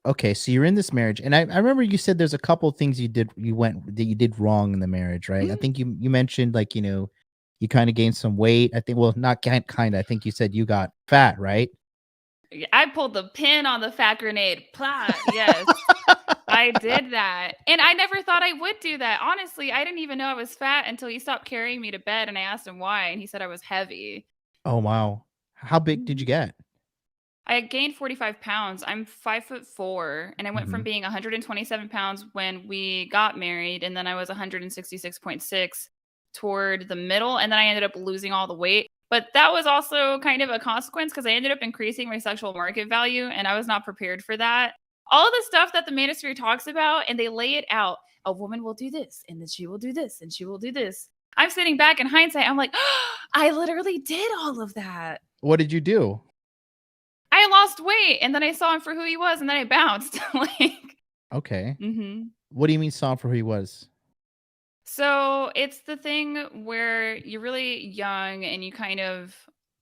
okay, so you're in this marriage, and I remember you said there's a couple of things you did wrong in the marriage, right? I Mhm. think you mentioned like, you kind of gained some weight. I think, well, not kind of. I think you said you got fat, right? I pulled the pin on the fat grenade. Plah, yes. I did that. And I never thought I would do that. Honestly, I didn't even know I was fat until he stopped carrying me to bed and I asked him why and he said I was heavy. Oh wow. How big did you Mhm. get? I gained 45 pounds. I'm 5'4", and I went Mm-hmm. from being 127 pounds when we got married, and then I was 166.6 toward the middle, and then I ended up losing all the weight. But that was also kind of a consequence because I ended up increasing my sexual market value, and I was not prepared for that. All the stuff that the manosphere talks about, and they lay it out. A woman will do this, and then she will do this, and she will do this. I'm sitting back in hindsight. I'm like, oh, I literally did all of that. What did you do? I lost weight and then I saw him for who he was and then I bounced. like, Okay. hmm What do you mean saw him for who he was? So it's the thing where you're really young and you kind of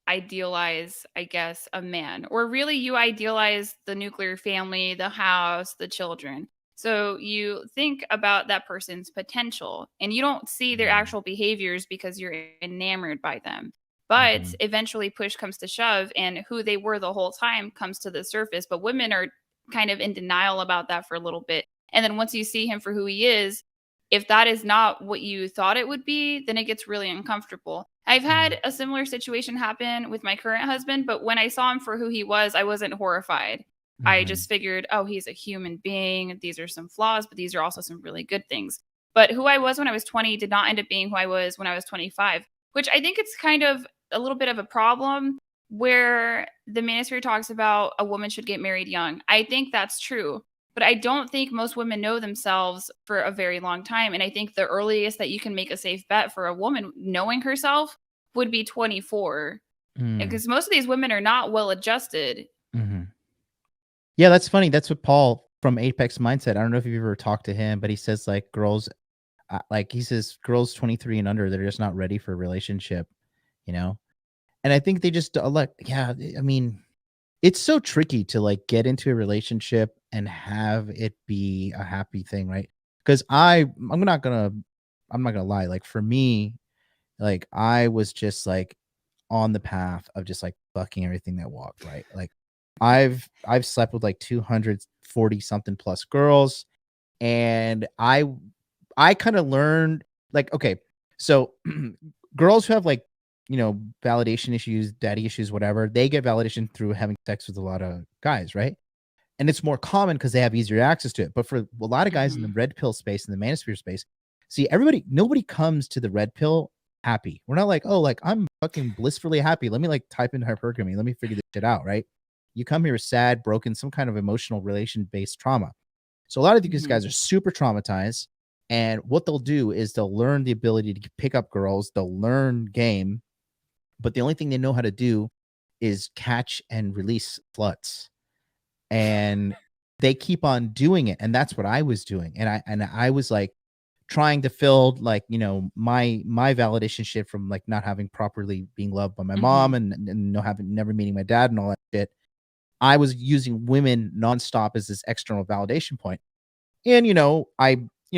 idealize, I guess, a man, or really you idealize the nuclear family, the house, the children. So you think about that person's potential and you don't see their Mm-hmm. actual behaviors because you're enamored by them. But eventually, push comes to shove, and who they were the whole time comes to the surface. But women are kind of in denial about that for a little bit. And then once you see him for who he is, if that is not what you thought it would be, then it gets really uncomfortable. I've Mm-hmm. had a similar situation happen with my current husband, but when I saw him for who he was, I wasn't horrified. I Mm-hmm. just figured, oh, he's a human being. These are some flaws, but these are also some really good things. But who I was when I was 20 did not end up being who I was when I was 25, which I think it's kind of a little bit of a problem where the ministry talks about a woman should get married young. I think that's true. But I don't think most women know themselves for a very long time. And I think the earliest that you can make a safe bet for a woman knowing herself would be 24. Mm-hmm. Because most of these women are not well adjusted. Mm-hmm. Yeah, that's funny. That's what Paul from Apex Mindset. I don't know if you've ever talked to him, but he says like girls, like he says girls 23 and under, they're just not ready for a relationship, you know. And I think they just like, yeah. I mean, it's so tricky to like get into a relationship and have it be a happy thing, right? Because I'm not gonna lie. Like for me, like I was just like on the path of just like fucking everything that walked, right? Like I've slept with like 240 something plus girls, and I kind of learned like, okay, so girls who have like, validation issues, daddy issues, whatever, they get validation through having sex with a lot of guys, right? And it's more common because they have easier access to it. But for a lot of guys in the Mm-hmm. red pill space, in the manosphere space, see, nobody comes to the red pill happy. We're not like, oh, like I'm fucking blissfully happy. Let me like type in hypergamy. Let me figure this shit out, right? You come here sad, broken, some kind of emotional relation based trauma. So a lot of these Mm-hmm. guys are super traumatized. And what they'll do is they'll learn the ability to pick up girls, they'll learn game, but the only thing they know how to do is catch and release sluts. And they keep on doing it. And that's what I was doing. And I was like trying to fill like, my validation shit from like not having properly being loved by my Mm-hmm. mom and no having never meeting my dad and all that shit. I was using women nonstop as this external validation point. And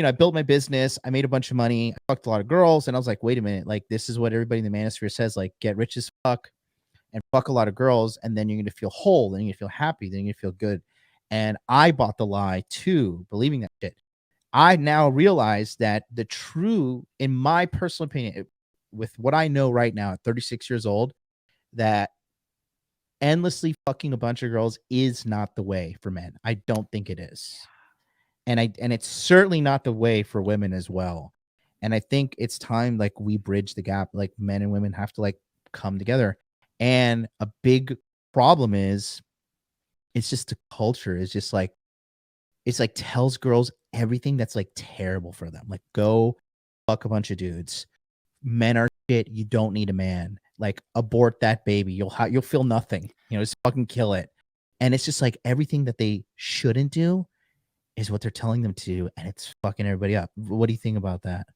I built my business, I made a bunch of money, I fucked a lot of girls, and I was like, wait a minute, like this is what everybody in the manosphere says, like get rich as fuck and fuck a lot of girls, and then you're gonna feel whole, then you're gonna feel happy, then you're gonna feel good. And I bought the lie too, believing that shit. I now realize that the true, in my personal opinion, with what I know right now at 36 years old, that endlessly fucking a bunch of girls is not the way for men. I don't think it is. And it's certainly not the way for women as well. And I think it's time like we bridge the gap, like men and women have to like come together. And a big problem is it's just the culture is just like it's like tells girls everything that's like terrible for them. Like go fuck a bunch of dudes. Men are shit. You don't need a man. Like abort that baby. You'll feel nothing. Just fucking kill it. And it's just like everything that they shouldn't do is what they're telling them to do, and it's fucking everybody up. What do you think about that?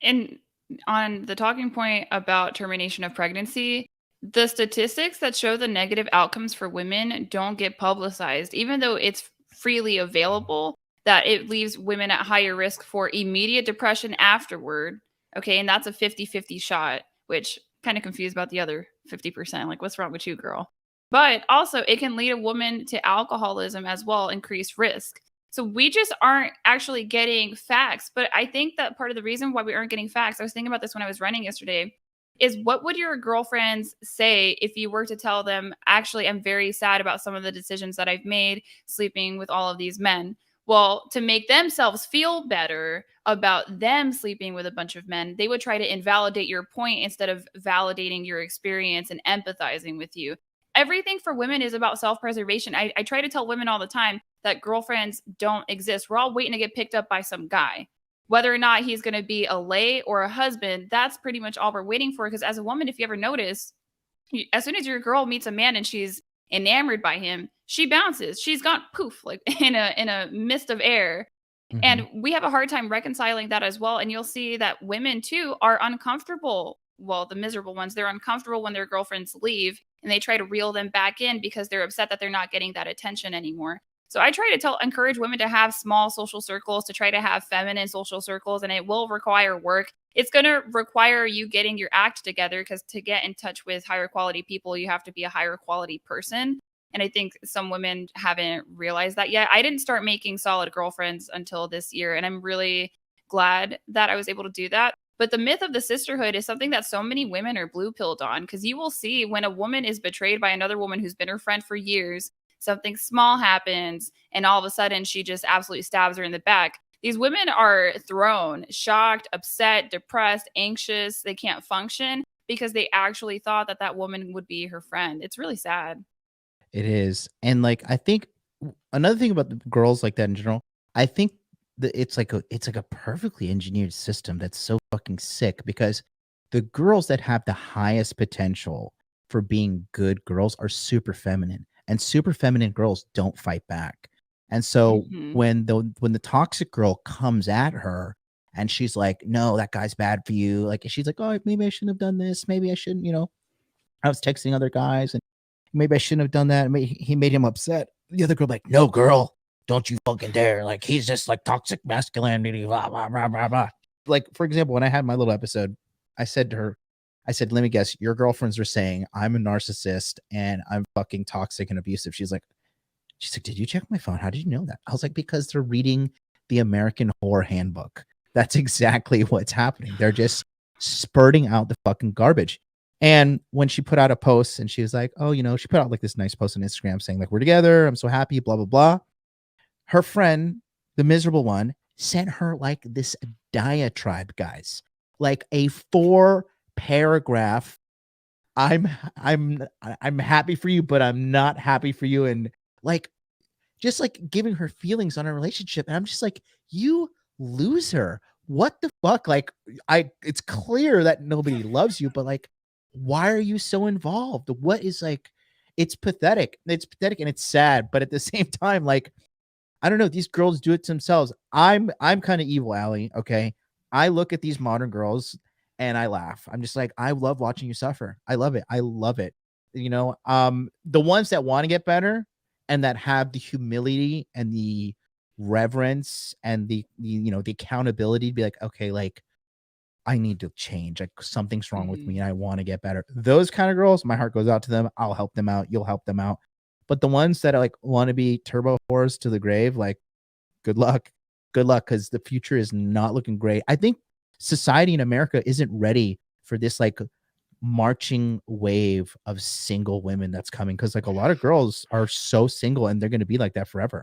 And on the talking point about termination of pregnancy, The statistics that show the negative outcomes for women don't get publicized, even though it's freely available, that it leaves women at higher risk for immediate depression afterward. Okay. And that's a 50-50 shot, which kind of confused about the other 50%. Like, what's wrong with you, girl? But also, it can lead a woman to alcoholism as well, increased risk. So we just aren't actually getting facts. But I think that part of the reason why we aren't getting facts, I was thinking about this when I was running yesterday, is what would your girlfriends say if you were to tell them, actually, I'm very sad about some of the decisions that I've made sleeping with all of these men? Well, to make themselves feel better about them sleeping with a bunch of men, they would try to invalidate your point instead of validating your experience and empathizing with you. Everything for women is about self-preservation. I try to tell women all the time that girlfriends don't exist. We're all waiting to get picked up by some guy. Whether or not he's going to be a lay or a husband, that's pretty much all we're waiting for. Because as a woman, if you ever notice, as soon as your girl meets a man and she's enamored by him, she bounces. She's gone poof, like in a mist of air. And we have a hard time reconciling that as well. And you'll see that women too are uncomfortable. Well, the miserable ones, they're uncomfortable when their girlfriends leave and they try to reel them back in because they're upset that they're not getting that attention anymore. So I try to encourage women to have small social circles, to try to have feminine social circles, and it will require work. It's going to require you getting your act together, because to get in touch with higher quality people, you have to be a higher quality person. And I think some women haven't realized that yet. I didn't start making solid girlfriends until this year, and I'm really glad that I was able to do that. But the myth of the sisterhood is something that so many women are blue pilled on, because you will see when a woman is betrayed by another woman who's been her friend for years, something small happens, and all of a sudden she just absolutely stabs her in the back. These women are thrown, shocked, upset, depressed, anxious. They can't function because they actually thought that that woman would be her friend. It's really sad. It is. And like I think another thing about the girls like that in general, I think that it's like a perfectly engineered system that's so fucking sick, because the girls that have the highest potential for being good girls are super feminine, and super feminine girls don't fight back. And so Mm-hmm. when the toxic girl comes at her and she's like, "No, that guy's bad for you." Like she's like, "Oh, maybe I shouldn't have done this. Maybe I shouldn't, I was texting other guys and maybe I shouldn't have done that. He made him upset." The other girl like, "No, girl, don't you fucking dare. Like, he's just like toxic masculinity, blah, blah, blah, blah, blah." Like, for example, when I had my little episode, I said to her, I said, "Let me guess, your girlfriends are saying I'm a narcissist and I'm fucking toxic and abusive." She's like, "Did you check my phone? How did you know that?" I was like, "Because they're reading the American Horror Handbook." That's exactly what's happening. They're just spurting out the fucking garbage. And when she put out a post and she was like, "Oh, she put out like this nice post on Instagram saying like, 'We're together. I'm so happy, blah, blah, blah.'" Her friend, the miserable one, sent her like this diatribe, guys, like a 4 paragraph. I'm happy for you, but I'm not happy for you. And like, just like giving her feelings on our relationship. And I'm just like, you loser. What the fuck? Like, it's clear that nobody loves you, but like, why are you so involved? What is like, it's pathetic. It's pathetic and it's sad. But at the same time, like, I don't know, these girls do it to themselves. I'm kind of evil, Allie. Okay. I look at these modern girls and I laugh. I'm just like, I love watching you suffer. I love it. I love it. The ones that want to get better and that have the humility and the reverence and the accountability to be like, okay, like I need to change. Like something's wrong with Mm-hmm. me and I want to get better. Those kind of girls, my heart goes out to them. I'll help them out. You'll help them out. But the ones that are like want to be turbo whores to the grave, like good luck. Good luck, because the future is not looking great. I think society in America isn't ready for this like marching wave of single women that's coming, because like a lot of girls are so single and they're going to be like that forever.